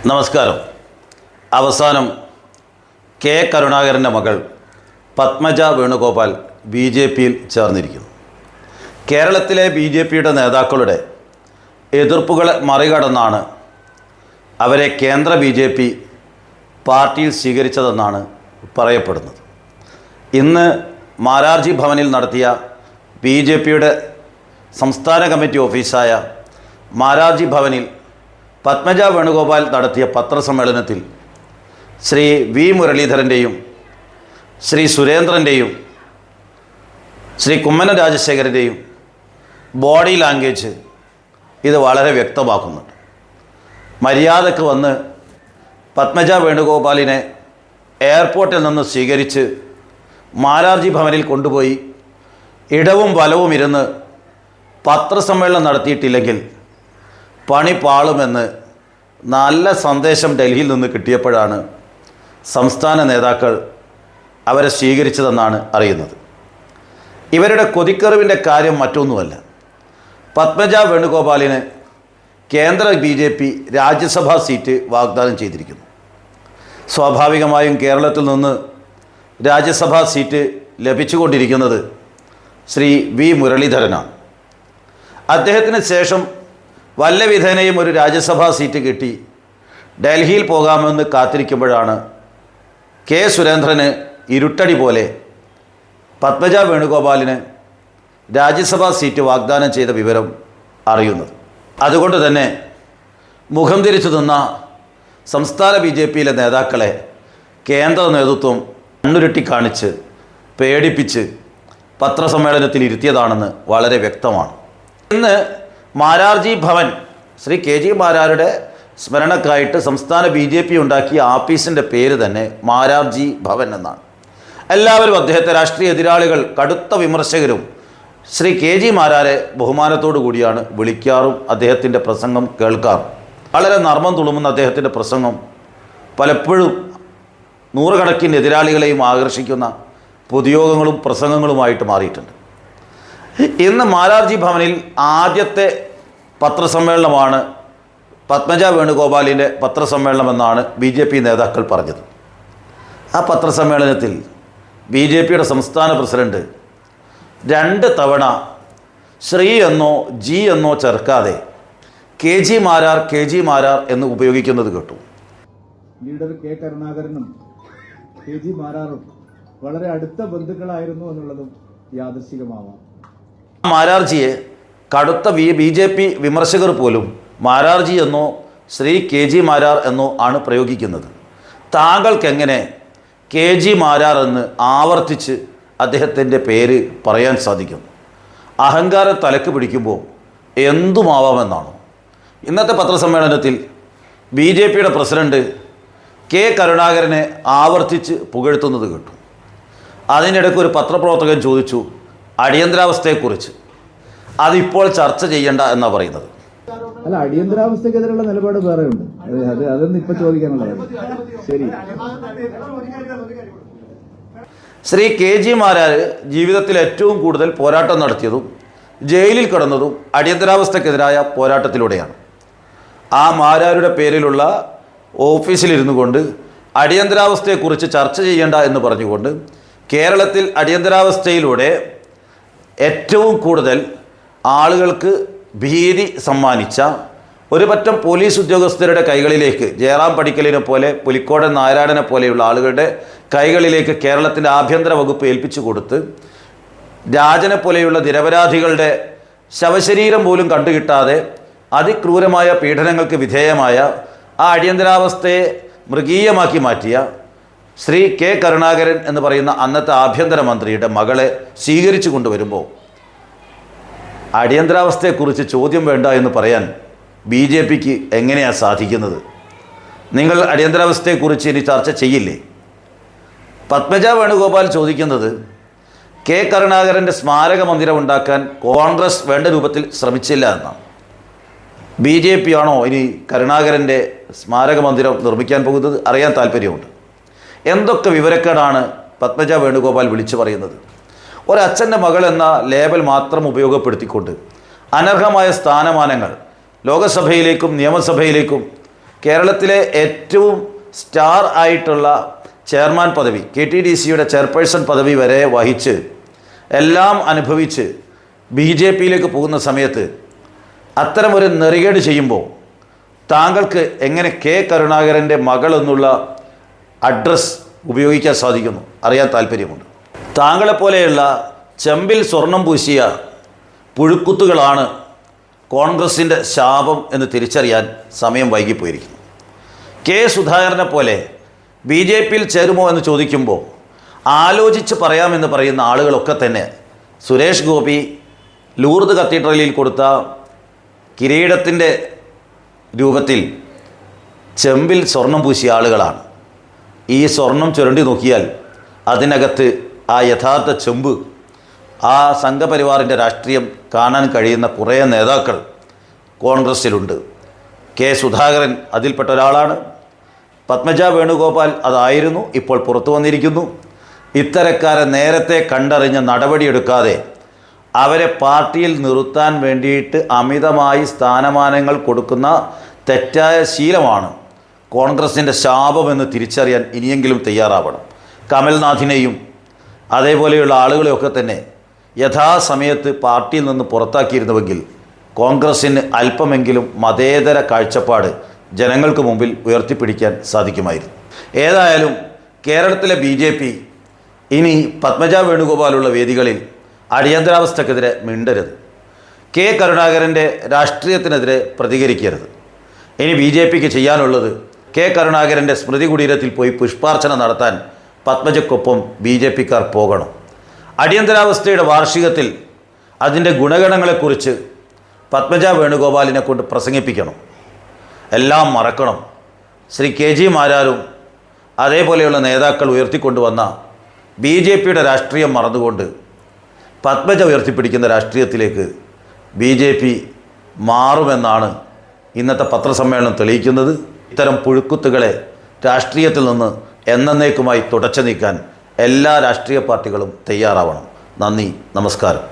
നമസ്കാരം. അവസാനം കെ കരുണാകരൻ്റെ മകൾ പത്മജ വേണുഗോപാൽ BJPയിൽ ചേർന്നിരിക്കുന്നു. കേരളത്തിലെ BJPയുടെ നേതാക്കളുടെ എതിർപ്പുകളെ മറികടന്നാണ് അവരെ കേന്ദ്ര BJP പാർട്ടിയിൽ സ്വീകരിച്ചതെന്നാണ് പറയപ്പെടുന്നത്. ഇന്ന് മാരാർജി ഭവനിൽ നടത്തിയ BJPയുടെ സംസ്ഥാന കമ്മിറ്റി ഓഫീസായ മാരാർജി ഭവനിൽ പത്മജ വേണുഗോപാൽ നടത്തിയ പത്രസമ്മേളനത്തിൽ ശ്രീ വി മുരളീധരൻ്റെയും ശ്രീ സുരേന്ദ്രൻ്റെയും ശ്രീ കുമ്മനം രാജശേഖരൻ്റെയും ബോഡി ലാംഗ്വേജ് ഇത് വളരെ വ്യക്തമാക്കുന്നുണ്ട്. മര്യാദക്ക് വന്ന് പത്മജ വേണുഗോപാലിനെ എയർപോർട്ടിൽ നിന്ന് സ്വീകരിച്ച് മാരാർജി ഭവനിൽ കൊണ്ടുപോയി ഇടവും വലവും ഇരുന്ന് പത്രസമ്മേളനം നടത്തിയിട്ടില്ലെങ്കിൽ പണി പാളുമെന്ന് നല്ല സന്ദേശം ഡൽഹിയിൽ നിന്ന് കിട്ടിയപ്പോഴാണ് സംസ്ഥാന നേതാക്കൾ അവരെ സ്വീകരിച്ചതെന്നാണ് അറിയുന്നത്. ഇവരുടെ കൊതിക്കെറിവിൻ്റെ കാര്യം മറ്റൊന്നുമല്ല. പത്മജ വേണുഗോപാലിന് കേന്ദ്ര BJP രാജ്യസഭാ സീറ്റ് വാഗ്ദാനം ചെയ്തിരിക്കുന്നു. സ്വാഭാവികമായും കേരളത്തിൽ നിന്ന് രാജ്യസഭാ സീറ്റ് ലഭിച്ചുകൊണ്ടിരിക്കുന്നത് ശ്രീ വി മുരളീധരനാണ്. അദ്ദേഹത്തിന് ശേഷം വല്ല വിധേനയും ഒരു രാജ്യസഭാ സീറ്റ് കിട്ടി ഡൽഹിയിൽ പോകാമെന്ന് കാത്തിരിക്കുമ്പോഴാണ് കെ സുരേന്ദ്രന് ഇരുട്ടടി പോലെ പത്മജ വേണുഗോപാലിന് രാജ്യസഭാ സീറ്റ് വാഗ്ദാനം ചെയ്ത വിവരം അറിയുന്നത്. അതുകൊണ്ട് തന്നെ മുഖം തിരിച്ചു നിന്ന സംസ്ഥാന BJPയിലെ നേതാക്കളെ കേന്ദ്ര നേതൃത്വം കണ്ണുരുട്ടി കാണിച്ച് പേടിപ്പിച്ച് പത്രസമ്മേളനത്തിൽ ഇരുത്തിയതാണെന്ന് വളരെ വ്യക്തമാണ്. ഇന്ന് മാരാർജി ഭവൻ ശ്രീ KG മാരാരുടെ സ്മരണക്കായിട്ട് സംസ്ഥാന BJP ഉണ്ടാക്കിയ ആഫീസിൻ്റെ പേര് തന്നെ മാരാർജി ഭവൻ എന്നാണ്. എല്ലാവരും അദ്ദേഹത്തെ രാഷ്ട്രീയ എതിരാളികൾ കടുത്ത വിമർശകരും ശ്രീ KG മാരാരെ ബഹുമാനത്തോടു കൂടിയാണ് വിളിക്കാറും അദ്ദേഹത്തിൻ്റെ പ്രസംഗം കേൾക്കാറും. വളരെ നർമ്മം തുളുമുന്ന അദ്ദേഹത്തിൻ്റെ പ്രസംഗം പലപ്പോഴും നൂറുകണക്കിന് എതിരാളികളെയും ആകർഷിക്കുന്ന പൊതുയോഗങ്ങളും പ്രസംഗങ്ങളുമായിട്ട് മാറിയിട്ടുണ്ട്. ഇന്ന് മാരാർജി ഭവനിൽ ആദ്യത്തെ പത്രസമ്മേളനമാണ് പത്മജ വേണുഗോപാലിൻ്റെ പത്രസമ്മേളനമെന്നാണ് BJP നേതാക്കൾ പറഞ്ഞത്. ആ പത്രസമ്മേളനത്തിൽ BJPയുടെ സംസ്ഥാന പ്രസിഡന്റ് 2 തവണ ശ്രീ എന്നോ ജി എന്നോ ചേർക്കാതെ KG മാരാർ എന്ന് ഉപയോഗിക്കുന്നത് കേട്ടു. ലീഡർ കെ കരുണാകരനും KG മാരാറും വളരെ അടുത്ത ബന്ധുക്കളായിരുന്നു എന്നുള്ളതും യാദൃശ്ചികമാവാം. മാരാർജിയെ കടുത്ത BJP വിമർശകർ പോലും മാരാർജി എന്നോ ശ്രീ KG മാരാർ എന്നോ ആണ് പ്രയോഗിക്കുന്നത്. താങ്കൾക്കെങ്ങനെ KG മാരാർ എന്ന് ആവർത്തിച്ച് അദ്ദേഹത്തിൻ്റെ പേര് പറയാൻ സാധിക്കും? അഹങ്കാരം തലക്ക് പിടിക്കുമ്പോൾ എന്തുമാവാമെന്നാണോ? ഇന്നത്തെ പത്രസമ്മേളനത്തിൽ BJPയുടെ പ്രസിഡന്റ് കെ കരുണാകരനെ ആവർത്തിച്ച് പുകഴ്ത്തുന്നത് കേട്ടു. അതിനിടയ്ക്ക് ഒരു പത്രപ്രവർത്തകൻ ചോദിച്ചു അടിയന്തരാവസ്ഥയെക്കുറിച്ച്. അതിപ്പോൾ ചർച്ച ചെയ്യേണ്ട എന്നാണ് പറയുന്നത്. അല്ല, അടിയന്തരാവസ്ഥക്കെതിരെയുള്ള നിലപാട് വേറെ ഉണ്ട്. അതൊന്നും ഇപ്പൊ ചോദിക്കാനുള്ളത്. ശരി, ശ്രീ KG മാരാർ ജീവിതത്തിൽ ഏറ്റവും കൂടുതൽ പോരാട്ടം നടത്തിയതും ജയിലിൽ കിടന്നതും അടിയന്തരാവസ്ഥക്കെതിരായ പോരാട്ടത്തിലൂടെയാണ്. ആ മാരാരുടെ പേരിലുള്ള ഓഫീസിലിരുന്നു കൊണ്ട് അടിയന്തരാവസ്ഥയെക്കുറിച്ച് ചർച്ച ചെയ്യേണ്ട എന്ന് പറഞ്ഞുകൊണ്ട് കേരളത്തിൽ അടിയന്തരാവസ്ഥയിലൂടെ ഏറ്റവും കൂടുതൽ ആളുകൾക്ക് ഭീതി സമ്മാനിച്ച ഒരു പറ്റം പോലീസ് ഉദ്യോഗസ്ഥരുടെ കൈകളിലേക്ക്, ജയറാം പടിക്കലിനെ പോലെ പുലിക്കോടൻ നാരായണനെ പോലെയുള്ള ആളുകളുടെ കൈകളിലേക്ക് കേരളത്തിൻ്റെ ആഭ്യന്തര വകുപ്പ് ഏൽപ്പിച്ചു കൊടുത്ത് രാജനെ പോലെയുള്ള നിരപരാധികളുടെ ശവശരീരം പോലും കണ്ടുകിട്ടാതെ അതിക്രൂരമായ പീഡനങ്ങൾക്ക് വിധേയമായ ആ അടിയന്തരാവസ്ഥയെ മൃഗീയമാക്കി മാറ്റിയ ശ്രീ കെ കരുണാകരൻ എന്ന് പറയുന്ന അന്നത്തെ ആഭ്യന്തരമന്ത്രിയുടെ മകളെ സ്വീകരിച്ചു കൊണ്ടുവരുമ്പോൾ അടിയന്തരാവസ്ഥയെക്കുറിച്ച് ചോദ്യം വേണ്ട എന്ന് പറയാൻ BJPക്ക് എങ്ങനെയാണ് സാധിക്കുന്നത്? നിങ്ങൾ അടിയന്തരാവസ്ഥയെക്കുറിച്ച് ഇനി ചർച്ച ചെയ്യില്ലേ? പത്മജ വേണുഗോപാൽ ചോദിക്കുന്നത് കെ കരുണാകരൻ്റെ സ്മാരക മന്ദിരം ഉണ്ടാക്കാൻ കോൺഗ്രസ് വേണ്ട രൂപത്തിൽ ശ്രമിച്ചില്ല എന്നാണ്. BJP ആണോ ഇനി കരുണാകരൻ്റെ സ്മാരക മന്ദിരം നിർമ്മിക്കാൻ പോകുന്നത്? അറിയാൻ താല്പര്യമുണ്ട്. എന്തൊക്കെ വിവരക്കേടാണ് പത്മജ വേണുഗോപാൽ വിളിച്ചു പറയുന്നത്? ഒരച്ഛൻ്റെ മകൾ എന്ന ലേബൽ മാത്രം ഉപയോഗപ്പെടുത്തിക്കൊണ്ട് അനർഹമായ സ്ഥാനമാനങ്ങൾ ലോകസഭയിലേക്കും നിയമസഭയിലേക്കും കേരളത്തിലെ ഏറ്റവും സ്റ്റാർ ആയിട്ടുള്ള ചെയർമാൻ പദവി, KTDCയുടെ ചെയർപേഴ്സൺ പദവി വരെ വഹിച്ച് എല്ലാം അനുഭവിച്ച് BJPയിലേക്ക് പോകുന്ന സമയത്ത് അത്തരമൊരു നെറികേട് ചെയ്യുമ്പോൾ താങ്കൾക്ക് എങ്ങനെ K. കരുണാകരൻ്റെ മകൾ എന്നുള്ള അഡ്രസ്സ് ഉപയോഗിക്കാൻ സാധിക്കുന്നു അറിയാൻ താല്പര്യമുണ്ട്. താങ്കളെപ്പോലെയുള്ള ചെമ്പിൽ സ്വർണം പൂശിയ പുഴുക്കുത്തുകളാണ് കോൺഗ്രസിൻ്റെ ശാപം എന്ന് തിരിച്ചറിയാൻ സമയം വൈകിപ്പോയിരിക്കുന്നു. K. സുധാകരനെ പോലെ BJPയിൽ ചേരുമോ എന്ന് ചോദിക്കുമ്പോൾ ആലോചിച്ച് പറയാമെന്ന് പറയുന്ന ആളുകളൊക്കെ തന്നെ സുരേഷ് ഗോപി ലൂർദ് കത്തീഡ്രലിൽ കൊടുത്ത കിരീടത്തിൻ്റെ രൂപത്തിൽ ചെമ്പിൽ സ്വർണം പൂശിയ ആളുകളാണ്. ഈ സ്വർണം ചുരണ്ടി നോക്കിയാൽ അതിനകത്ത് ആ യഥാർത്ഥ ചെമ്പ്, ആ സംഘപരിവാറിൻ്റെ രാഷ്ട്രീയം കാണാൻ കഴിയുന്ന കുറേ നേതാക്കൾ കോൺഗ്രസ്സിലുണ്ട്. K. സുധാകരൻ അതിൽപ്പെട്ട ഒരാളാണ്. പത്മജ വേണുഗോപാൽ അതായിരുന്നു, ഇപ്പോൾ പുറത്തു വന്നിരിക്കുന്നു. ഇത്തരക്കാരെ നേരത്തെ കണ്ടറിഞ്ഞ് നടപടിയെടുക്കാതെ അവരെ പാർട്ടിയിൽ നിർത്താൻ വേണ്ടിയിട്ട് അമിതമായി സ്ഥാനമാനങ്ങൾ കൊടുക്കുന്ന തെറ്റായ ശീലമാണ് കോൺഗ്രസിൻ്റെ ശാപമെന്ന് തിരിച്ചറിയാൻ ഇനിയെങ്കിലും തയ്യാറാവണം. കമൽനാഥിനെയും അതേപോലെയുള്ള ആളുകളെയൊക്കെ തന്നെ യഥാസമയത്ത് പാർട്ടിയിൽ നിന്ന് പുറത്താക്കിയിരുന്നുവെങ്കിൽ കോൺഗ്രസ്സിന് അല്പമെങ്കിലും മതേതര കാഴ്ചപ്പാട് ജനങ്ങൾക്ക് മുമ്പിൽ ഉയർത്തിപ്പിടിക്കാൻ സാധിക്കുമായിരുന്നു. ഏതായാലും കേരളത്തിലെ BJP ഇനി പത്മജ വേണുഗോപാലുള്ള വേദികളിൽ അടിയന്തരാവസ്ഥക്കെതിരെ മിണ്ടരുത്. K. കരുണാകരൻ്റെ രാഷ്ട്രീയത്തിനെതിരെ പ്രതികരിക്കരുത്. ഇനി BJPക്ക് ചെയ്യാനുള്ളത് K. കരുണാകരൻ്റെ സ്മൃതി കുടീരത്തിൽ പോയി പുഷ്പാർച്ചന നടത്താൻ പത്മജയ്ക്കൊപ്പം BJPക്കാർ പോകണം. അടിയന്തരാവസ്ഥയുടെ വാർഷികത്തിൽ അതിൻ്റെ ഗുണഗണങ്ങളെക്കുറിച്ച് പത്മജ വേണുഗോപാലിനെ കൊണ്ട് പ്രസംഗിപ്പിക്കണം. എല്ലാം മറക്കണം. ശ്രീ KG മാരാരും അതേപോലെയുള്ള നേതാക്കൾ ഉയർത്തിക്കൊണ്ടുവന്ന BJPയുടെ രാഷ്ട്രീയം മറന്നുകൊണ്ട് പത്മജ ഉയർത്തിപ്പിടിക്കുന്ന രാഷ്ട്രീയത്തിലേക്ക് BJP മാറുമെന്നാണ് ഇന്നത്തെ പത്രസമ്മേളനം തെളിയിക്കുന്നത്. ഇത്തരം പുഴുക്കുത്തുകളെ രാഷ്ട്രീയത്തിൽ നിന്ന് എന്നേക്കുമായി തുടച്ചു നീക്കാൻ എല്ലാ രാഷ്ട്രീയ പാർട്ടികളും തയ്യാറാവണം. നന്ദി, നമസ്കാരം.